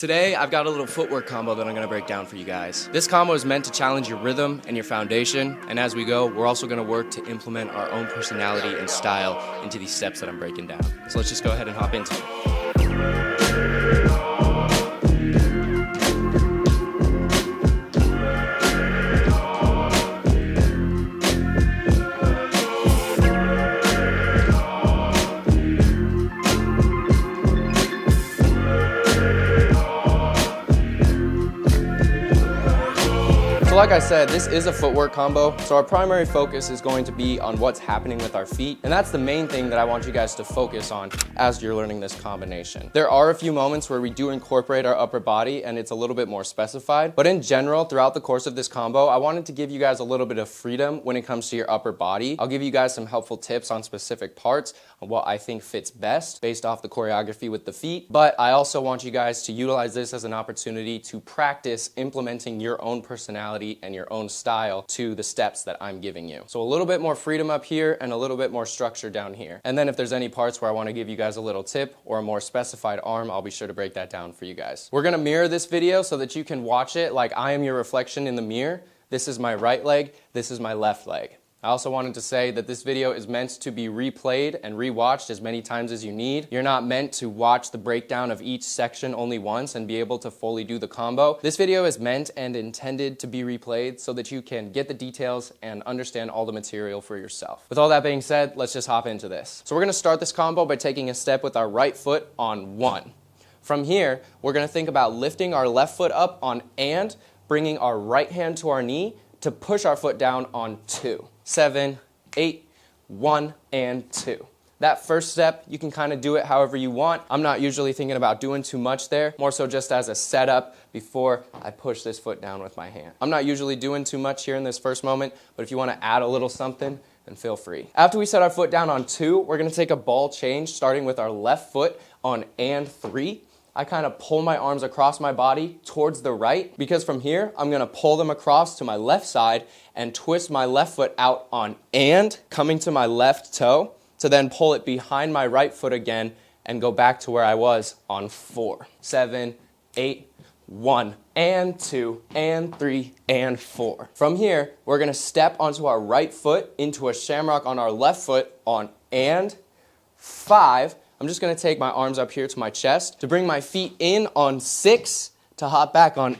Today, I've got a little footwork combo that I'm going to break down for you guys. This combo is meant to challenge your rhythm and your foundation, and as we go, we're also going to work to implement our own personality and style into these steps that I'm breaking down. So let's just go ahead and hop into it. So like I said, this is a footwork combo, so our primary focus is going to be on what's happening with our feet, and that's the main thing that I want you guys to focus on as you're learning this combination. There are a few moments where we do incorporate our upper body and it's a little bit more specified, but in general, throughout the course of this combo, I wanted to give you guys a little bit of freedom when it comes to your upper body. I'll give you guys some helpful tips on specific parts, on what I think fits best based off the choreography with the feet, but I also want you guys to utilize this as an opportunity to practice implementing your own personality and your own style to the steps that I'm giving you. So a little bit more freedom up here and a little bit more structure down here. And then if there's any parts where I want to give you guys a little tip or a more specified arm, I'll be sure to break that down for you guys. We're going to mirror this video so that you can watch it like I am your reflection in the mirror. This is my right leg, this is my left leg. I also wanted to say that this video is meant to be replayed and rewatched as many times as you need. You're not meant to watch the breakdown of each section only once and be able to fully do the combo. This video is meant and intended to be replayed so that you can get the details and understand all the material for yourself. With all that being said, let's just hop into this. So we're gonna start this combo by taking a step with our right foot on 1. From here, we're gonna think about lifting our left foot up on and bringing our right hand to our knee to push our foot down on 2. 7, 8, 1, and 2. That first step, you can kind of do it however you want. I'm not usually thinking about doing too much there, more so just as a setup before I push this foot down with my hand. I'm not usually doing too much here in this first moment, but if you want to add a little something, then feel free. After we set our foot down on 2, we're going to take a ball change starting with our left foot on and 3. I kind of pull my arms across my body towards the right because from here, I'm going to pull them across to my left side and twist my left foot out on and, coming to my left toe, to then pull it behind my right foot again and go back to where I was on 4. 7, 8, 1, and 2, and 3, and 4. From here, we're going to step onto our right foot into a shamrock on our left foot on and 5. I'm just going to take my arms up here to my chest to bring my feet in on 6 to hop back on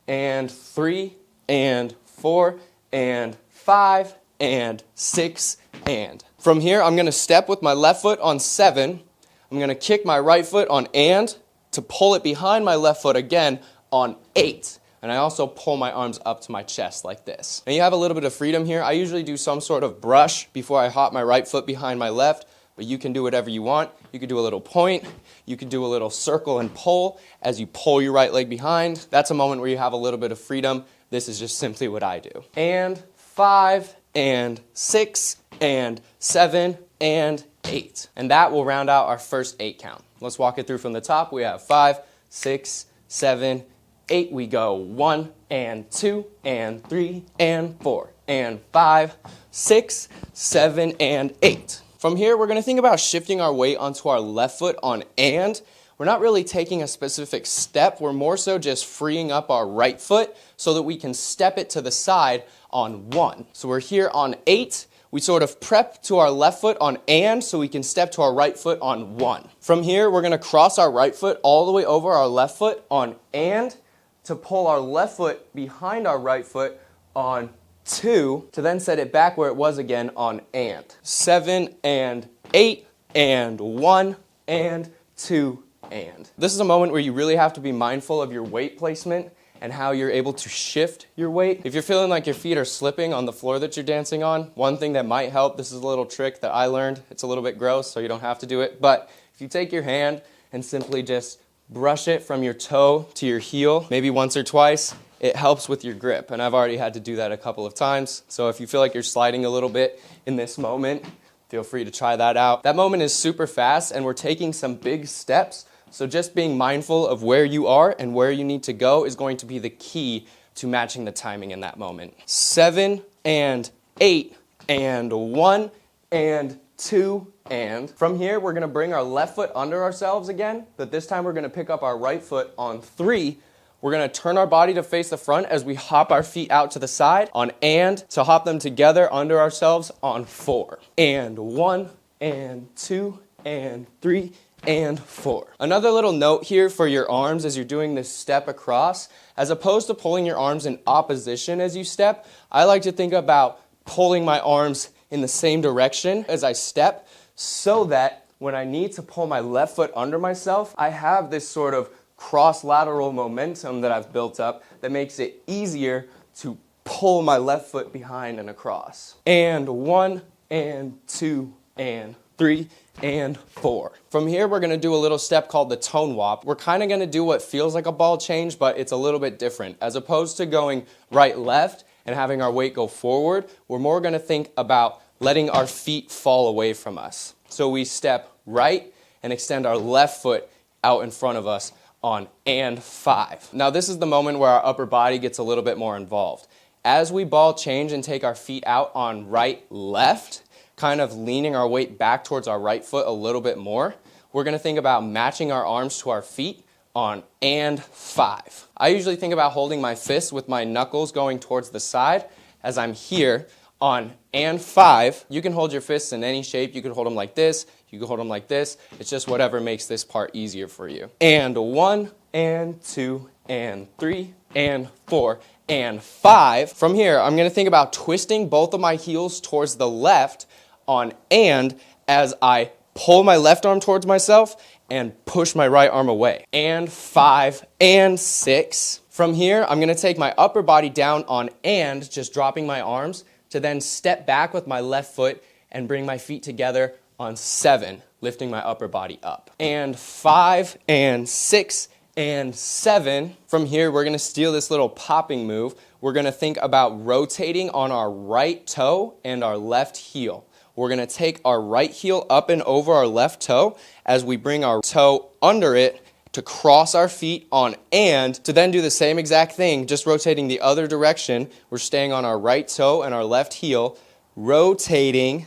and 3, and 4, and 5, and 6, and. From here, I'm going to step with my left foot on 7. I'm going to kick my right foot on and to pull it behind my left foot again on 8. And I also pull my arms up to my chest like this. Now you have a little bit of freedom here. I usually do some sort of brush before I hop my right foot behind my left. But you can do whatever you want. You could do a little point. You could do a little circle and pull as you pull your right leg behind. That's a moment where you have a little bit of freedom. This is just simply what I do. And 5, and 6, and 7, and 8. And that will round out our first 8 count. Let's walk it through from the top. We have 5, 6, 7, 8. We go 1, and 2, and 3, and 4, and 5, 6, 7, and 8. From here, we're going to think about shifting our weight onto our left foot on and. We're not really taking a specific step. We're more so just freeing up our right foot so that we can step it to the side on 1. So we're here on 8. We sort of prep to our left foot on and so we can step to our right foot on 1. From here, we're going to cross our right foot all the way over our left foot on and to pull our left foot behind our right foot on 2 to then set it back where it was again on and. 7 and 8 and 1 and 2 and. This is a moment where you really have to be mindful of your weight placement and how you're able to shift your weight. If you're feeling like your feet are slipping on the floor that you're dancing on, one thing that might help, this is a little trick that I learned. It's a little bit gross, so you don't have to do it. But if you take your hand and simply just brush it from your toe to your heel, maybe once or twice, it helps with your grip, and I've already had to do that a couple of times. So if you feel like you're sliding a little bit in this moment, feel free to try that out. That moment is super fast, and we're taking some big steps, so just being mindful of where you are and where you need to go is going to be the key to matching the timing in that moment. 7 and 8 and 1 and 2 and. From here, we're gonna bring our left foot under ourselves again, but this time we're gonna pick up our right foot on 3. We're gonna turn our body to face the front as we hop our feet out to the side on and, to hop them together under ourselves on 4. And 1, and 2, and 3, and 4. Another little note here for your arms as you're doing this step across, as opposed to pulling your arms in opposition as you step, I like to think about pulling my arms in the same direction as I step, so that when I need to pull my left foot under myself, I have this sort of cross-lateral momentum that I've built up that makes it easier to pull my left foot behind and across. And 1, and 2, and 3, and 4. From here, we're gonna do a little step called the tone wop. We're kinda gonna do what feels like a ball change, but it's a little bit different. As opposed to going right-left and having our weight go forward, we're more gonna think about letting our feet fall away from us. So we step right and extend our left foot out in front of us on and 5. Now this is the moment where our upper body gets a little bit more involved. As we ball change and take our feet out on right, left, kind of leaning our weight back towards our right foot a little bit more, we're gonna think about matching our arms to our feet on and 5. I usually think about holding my fists with my knuckles going towards the side as I'm here on and 5. You can hold your fists in any shape. You can hold them like this. You can hold them like this. It's just whatever makes this part easier for you. And 1, and 2, and 3, and 4, and 5. From here, I'm going to think about twisting both of my heels towards the left on and as I pull my left arm towards myself and push my right arm away. And 5, and 6. From here, I'm going to take my upper body down on and, just dropping my arms, to then step back with my left foot and bring my feet together on 7, lifting my upper body up. And 5, and 6, and 7. From here, we're gonna steal this little popping move. We're gonna think about rotating on our right toe and our left heel. We're gonna take our right heel up and over our left toe as we bring our toe under it to cross our feet on and, to then do the same exact thing, just rotating the other direction. We're staying on our right toe and our left heel, rotating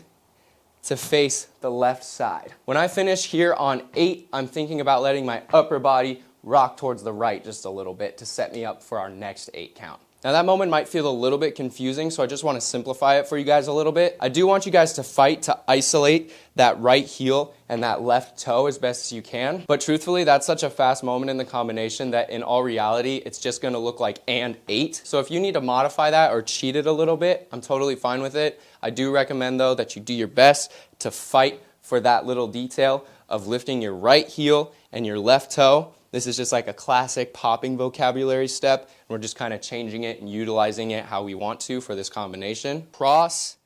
to face the left side. When I finish here on 8, I'm thinking about letting my upper body rock towards the right just a little bit to set me up for our next 8 count. Now that moment might feel a little bit confusing, so I just want to simplify it for you guys a little bit. I do want you guys to fight to isolate that right heel and that left toe as best as you can. But truthfully, that's such a fast moment in the combination that in all reality, it's just going to look like and 8. So if you need to modify that or cheat it a little bit, I'm totally fine with it. I do recommend though that you do your best to fight for that little detail of lifting your right heel and your left toe. This is just like a classic popping vocabulary step, and we're just kind of changing it and utilizing it how we want to for this combination. Cross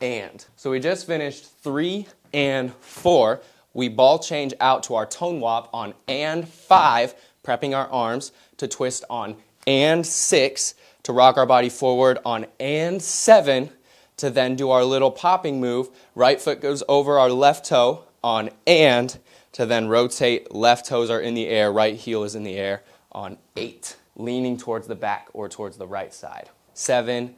and. So we just finished 3 and 4. We ball change out to our tone wop on and 5, prepping our arms to twist on and 6, to rock our body forward on and 7, to then do our little popping move. Right foot goes over our left toe on and, to then rotate, left toes are in the air, right heel is in the air on 8, leaning towards the back or towards the right side. 7,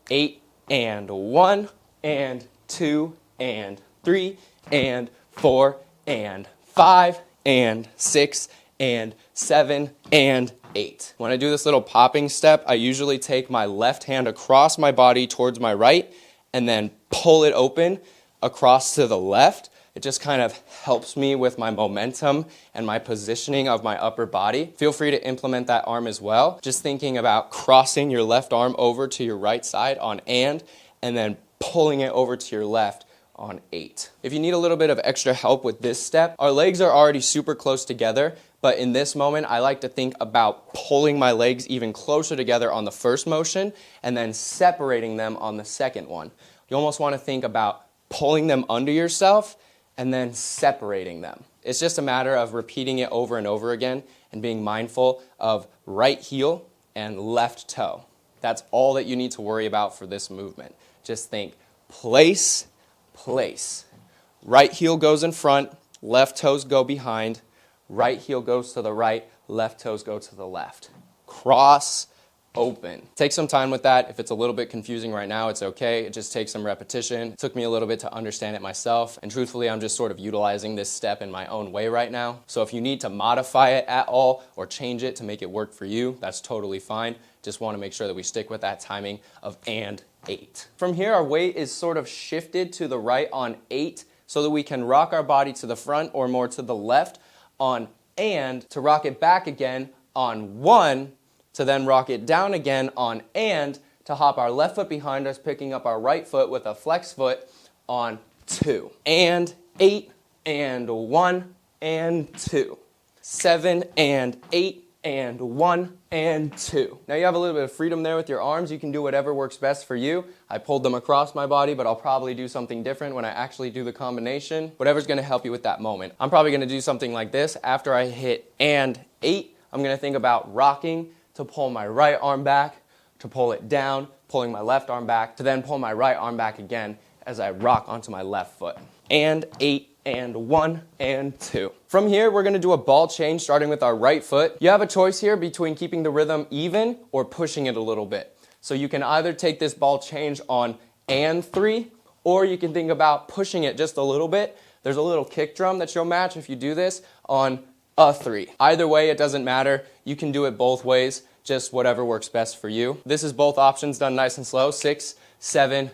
8, and 1, and 2, and 3, and 4, and 5, and 6, and 7, and 8. When I do this little popping step, I usually take my left hand across my body towards my right and then pull it open across to the left. It just kind of helps me with my momentum and my positioning of my upper body. Feel free to implement that arm as well. Just thinking about crossing your left arm over to your right side on and then pulling it over to your left on 8. If you need a little bit of extra help with this step, our legs are already super close together, but in this moment, I like to think about pulling my legs even closer together on the first motion and then separating them on the second one. You almost want to think about pulling them under yourself and then separating them. It's just a matter of repeating it over and over again and being mindful of right heel and left toe. That's all that you need to worry about for this movement. Just think place, place. Right heel goes in front, left toes go behind, right heel goes to the right, left toes go to the left. Cross, open. Take some time with that. If it's a little bit confusing right now, it's okay. It just takes some repetition. It took me a little bit to understand it myself, and truthfully, I'm just sort of utilizing this step in my own way right now. So if you need to modify it at all or change it to make it work for you, that's totally fine. Just want to make sure that we stick with that timing of and 8. From here, our weight is sort of shifted to the right on 8 so that we can rock our body to the front or more to the left on and, to rock it back again on 1, to then rock it down again on and, to hop our left foot behind us, picking up our right foot with a flex foot on 2. And 8 and 1 and 2. 7 and 8 and 1 and 2. Now you have a little bit of freedom there with your arms. You can do whatever works best for you. I pulled them across my body, but I'll probably do something different when I actually do the combination. Whatever's going to help you with that moment. I'm probably going to do something like this. After I hit and 8, I'm going to think about rocking to pull my right arm back, to pull it down, pulling my left arm back, to then pull my right arm back again as I rock onto my left foot. And 8 and 1 and 2. From here, we're going to do a ball change starting with our right foot. You have a choice here between keeping the rhythm even or pushing it a little bit. So you can either take this ball change on and 3, or you can think about pushing it just a little bit. There's a little kick drum that you'll match if you do this on a 3. Either way, it doesn't matter. You can do it both ways, just whatever works best for you. This is both options done nice and slow. 6, 7,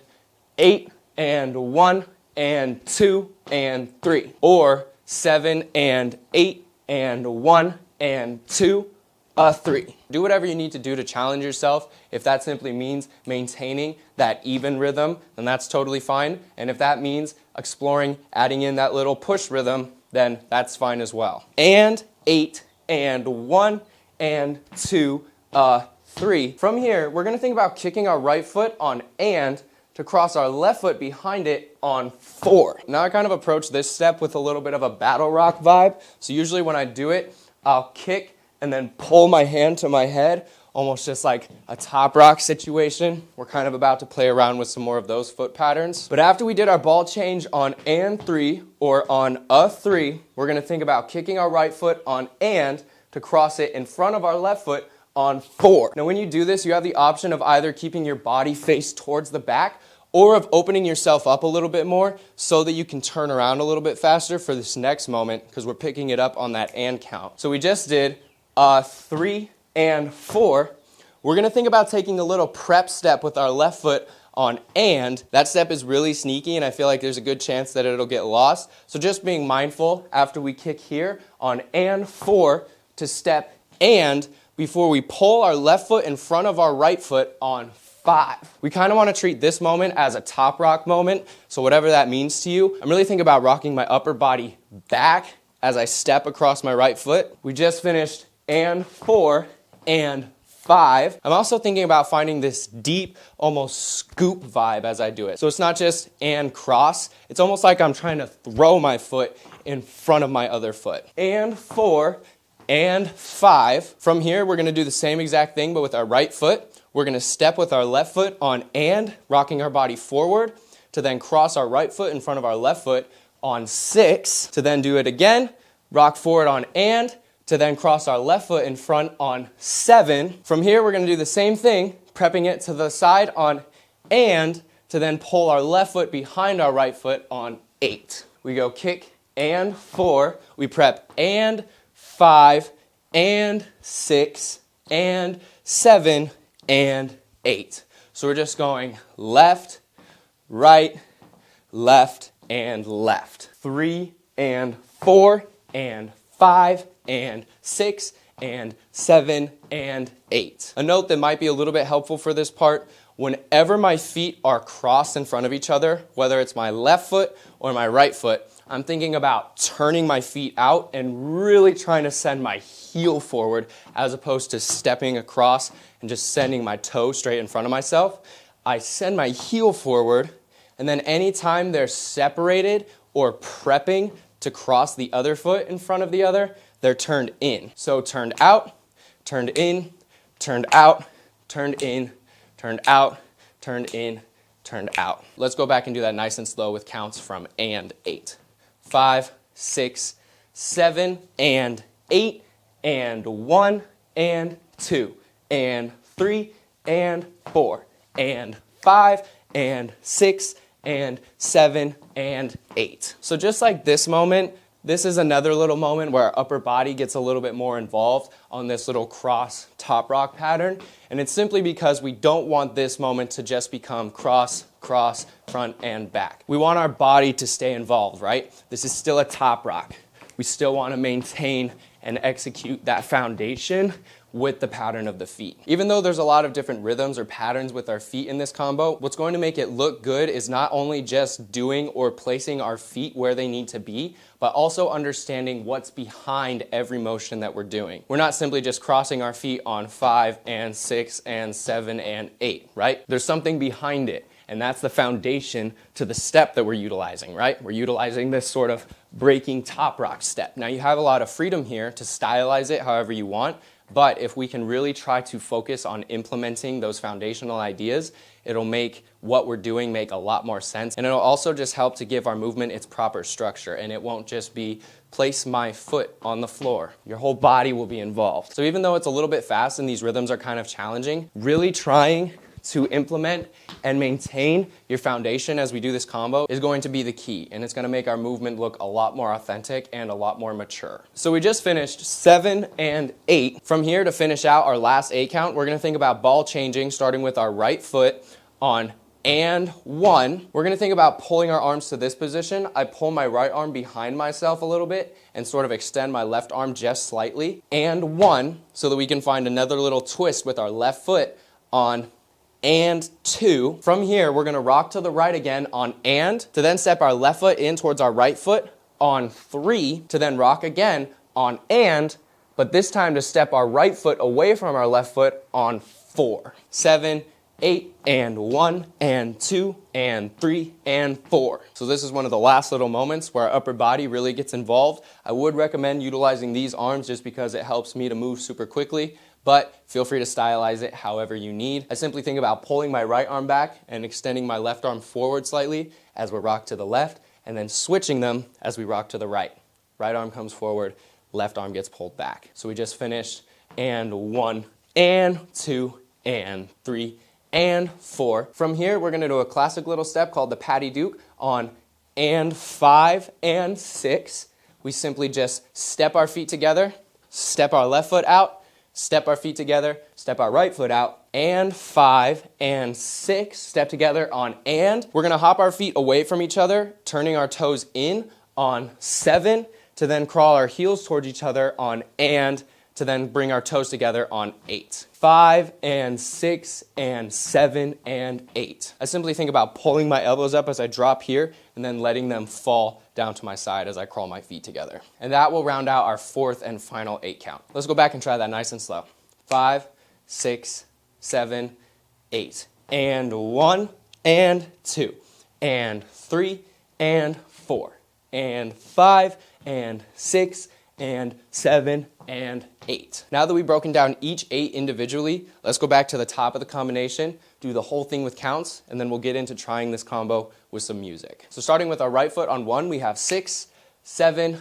8, and 1, and 2, and 3. Or 7, and 8, and 1, and 2, a 3. Do whatever you need to do to challenge yourself. If that simply means maintaining that even rhythm, then that's totally fine. And if that means exploring adding in that little push rhythm, then that's fine as well. And 8, and 1, and 2, 3. From here, we're going to think about kicking our right foot on and to cross our left foot behind it on 4. Now I kind of approach this step with a little bit of a battle rock vibe. So usually when I do it, I'll kick and then pull my hand to my head, almost just like a top rock situation. We're kind of about to play around with some more of those foot patterns. But after we did our ball change on and 3 or on a 3, we're going to think about kicking our right foot on and to cross it in front of our left foot on 4. Now when you do this, you have the option of either keeping your body face towards the back or of opening yourself up a little bit more so that you can turn around a little bit faster for this next moment, because we're picking it up on that and count. So we just did 3 and 4. We're going to think about taking a little prep step with our left foot on and. That step is really sneaky, and I feel like there's a good chance that it'll get lost. So just being mindful after we kick here on and 4 to step and before we pull our left foot in front of our right foot on 5. We kind of want to treat this moment as a top rock moment, so whatever that means to you. I'm really thinking about rocking my upper body back as I step across my right foot. We just finished and 4 and 5. I'm also thinking about finding this deep, almost scoop vibe as I do it. So it's not just and cross, it's almost like I'm trying to throw my foot in front of my other foot. And 4 and 5. From here, we're going to do the same exact thing, but with our right foot. We're going to step with our left foot on and, rocking our body forward, to then cross our right foot in front of our left foot on 6, to then do it again, rock forward on and, to then cross our left foot in front on 7. From here, we're going to do the same thing, prepping it to the side on and, to then pull our left foot behind our right foot on 8. We go kick and 4, we prep and 5, and 6, and 7, and 8. So we're just going left, right, left, and left. 3, and 4, and 5, and 6, and 7, and 8. A note that might be a little bit helpful for this part: whenever my feet are crossed in front of each other, whether it's my left foot or my right foot, I'm thinking about turning my feet out and really trying to send my heel forward as opposed to stepping across and just sending my toe straight in front of myself. I send my heel forward, and then anytime they're separated or prepping to cross the other foot in front of the other, they're turned in. So turned out, turned in, turned out, turned in, turned out, turned in, turned out. Let's go back and do that nice and slow with counts from and 8. 5, 6, 7, and 8, and 1, and 2, and 3 and 4 and 5 and 6 and 7 and 8. So just like this moment, this is another little moment where our upper body gets a little bit more involved on this little cross top rock pattern. And it's simply because we don't want this moment to just become cross, cross, front, and back. We want our body to stay involved, right? This is still a top rock. We still want to maintain and execute that foundation with the pattern of the feet. Even though there's a lot of different rhythms or patterns with our feet in this combo, what's going to make it look good is not only just doing or placing our feet where they need to be, but also understanding what's behind every motion that we're doing. We're not simply just crossing our feet on 5 and 6 and 7 and 8, right? There's something behind it. And that's the foundation to the step that we're utilizing, right? We're utilizing this sort of breaking top rock step. Now you have a lot of freedom here to stylize it however you want, but if we can really try to focus on implementing those foundational ideas, it'll make what we're doing make a lot more sense. And it'll also just help to give our movement its proper structure. And it won't just be place my foot on the floor. Your whole body will be involved. So even though it's a little bit fast and these rhythms are kind of challenging, really trying to implement and maintain your foundation as we do this combo is going to be the key, and it's going to make our movement look a lot more authentic and a lot more mature. So we just finished 7 and 8. From here to finish out our last 8 count, we're going to think about ball changing, starting with our right foot on and 1. We're going to think about pulling our arms to this position. I pull my right arm behind myself a little bit and sort of extend my left arm just slightly. And 1, so that we can find another little twist with our left foot on and 2. From here, we're going to rock to the right again on and, to then step our left foot in towards our right foot on 3, to then rock again on and, but this time to step our right foot away from our left foot on 4. 7, 8, and 1, and 2, and 3, and 4. So this is one of the last little moments where our upper body really gets involved. I would recommend utilizing these arms just because it helps me to move super quickly, but feel free to stylize it however you need. I simply think about pulling my right arm back and extending my left arm forward slightly as we rock to the left, and then switching them as we rock to the right. Right arm comes forward, left arm gets pulled back. So we just finished and 1, and 2, and 3, and 4. From here, we're going to do a classic little step called the Patty Duke on and 5 and 6. We simply just step our feet together, step our left foot out, step our feet together, step our right foot out, and 5 and 6, step together on and. We're going to hop our feet away from each other, turning our toes in on 7, to then crawl our heels towards each other on and, to then bring our toes together on 8. 5 and 6 and 7 and 8. I simply think about pulling my elbows up as I drop here and then letting them fall down to my side as I crawl my feet together. And that will round out our 4th and final 8 count. Let's go back and try that nice and slow. 5, 6, 7, 8. And 1, and 2, and 3, and 4, and 5, and 6, and 7, and 8. Now that we've broken down each 8 individually, let's go back to the top of the combination, do the whole thing with counts, and then we'll get into trying this combo with some music. So starting with our right foot on 1, we have 6, 7,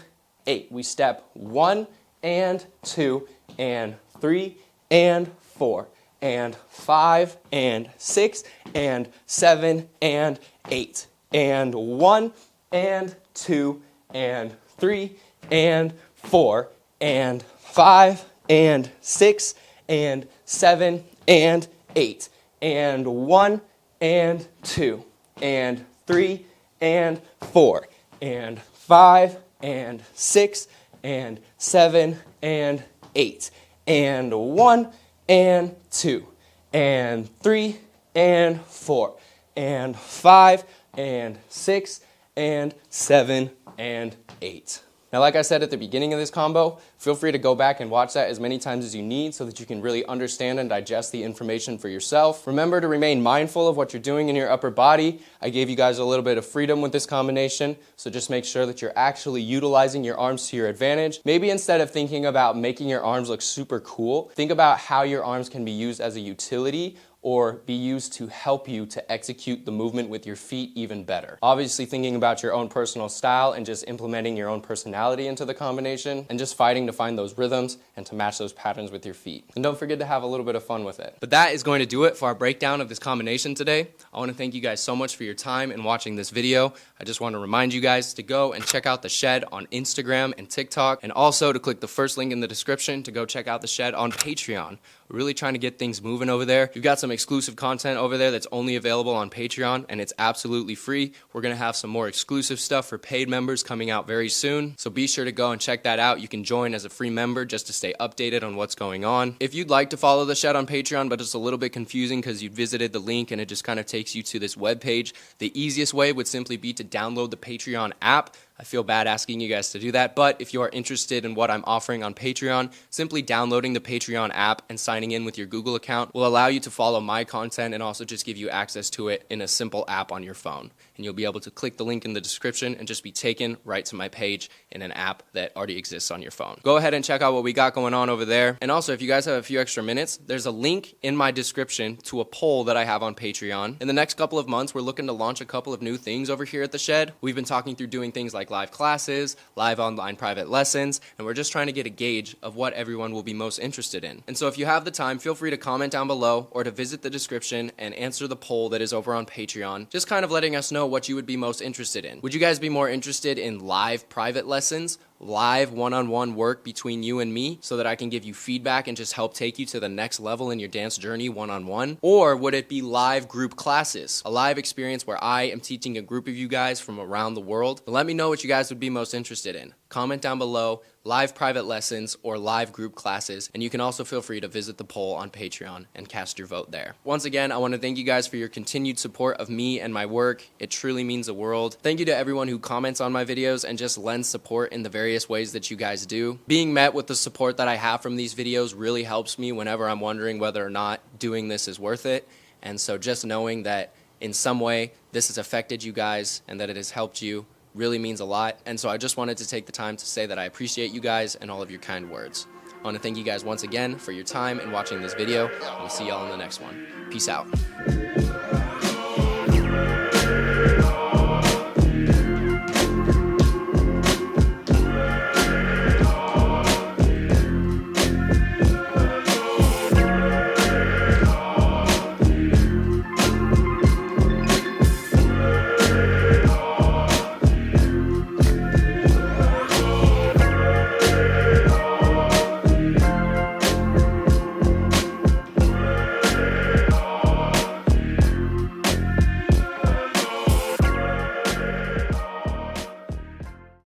8. We step 1, and 2, and 3, and 4, and 5, and 6, and 7, and 8. And 1, and 2, and 3, and 4, and 5, and 6, and 7, and 8. And 1, and 2, and 3, and 4, and 5, and 6, and 7, and 8. And 1, and 2, and 3, and 4, and 5, and 6, and 7, and 8. Now, like I said at the beginning of this combo, feel free to go back and watch that as many times as you need so that you can really understand and digest the information for yourself. Remember to remain mindful of what you're doing in your upper body. I gave you guys a little bit of freedom with this combination, so just make sure that you're actually utilizing your arms to your advantage. Maybe instead of thinking about making your arms look super cool, think about how your arms can be used as a utility or be used to help you to execute the movement with your feet even better. Obviously thinking about your own personal style and just implementing your own personality into the combination and just fighting to find those rhythms and to match those patterns with your feet. And don't forget to have a little bit of fun with it. But that is going to do it for our breakdown of this combination today. I want to thank you guys so much for your time in watching this video. I just want to remind you guys to go and check out The Shed on Instagram and TikTok, and also to click the first link in the description to go check out The Shed on Patreon. We're really trying to get things moving over there. We've got some exclusive content over there that's only available on Patreon, and it's absolutely free. We're going to have some more exclusive stuff for paid members coming out very soon, so be sure to go and check that out. You can join as a free member just to stay updated on what's going on. If you'd like to follow The Shed on Patreon, but it's a little bit confusing because you visited the link and it just kind of takes you to this web page, the easiest way would simply be to download the Patreon app. I feel bad asking you guys to do that, but if you are interested in what I'm offering on Patreon, simply downloading the Patreon app and signing in with your Google account will allow you to follow my content and also just give you access to it in a simple app on your phone. And you'll be able to click the link in the description and just be taken right to my page in an app that already exists on your phone. Go ahead and check out what we got going on over there. And also, if you guys have a few extra minutes, there's a link in my description to a poll that I have on Patreon. In the next couple of months, we're looking to launch a couple of new things over here at The Shed. We've been talking through doing things like live classes, live online private lessons, and we're just trying to get a gauge of what everyone will be most interested in. And so if you have the time, feel free to comment down below or to visit the description and answer the poll that is over on Patreon, just kind of letting us know what you would be most interested in. Would you guys be more interested in live private lessons, live one-on-one work between you and me so that I can give you feedback and just help take you to the next level in your dance journey one-on-one? Or would it be live group classes, a live experience where I am teaching a group of you guys from around the world? But let me know what you guys would be most interested in. Comment down below, live private lessons or live group classes, and you can also feel free to visit the poll on Patreon and cast your vote there. Once again, I want to thank you guys for your continued support of me and my work. It truly means the world. Thank you to everyone who comments on my videos and just lends support in the various ways that you guys do. Being met with the support that I have from these videos really helps me whenever I'm wondering whether or not doing this is worth it. And so just knowing that in some way this has affected you guys and that it has helped you really means a lot. And so I just wanted to take the time to say that I appreciate you guys and all of your kind words. I want to thank you guys once again for your time and watching this video. I'll see y'all in the next one. Peace out.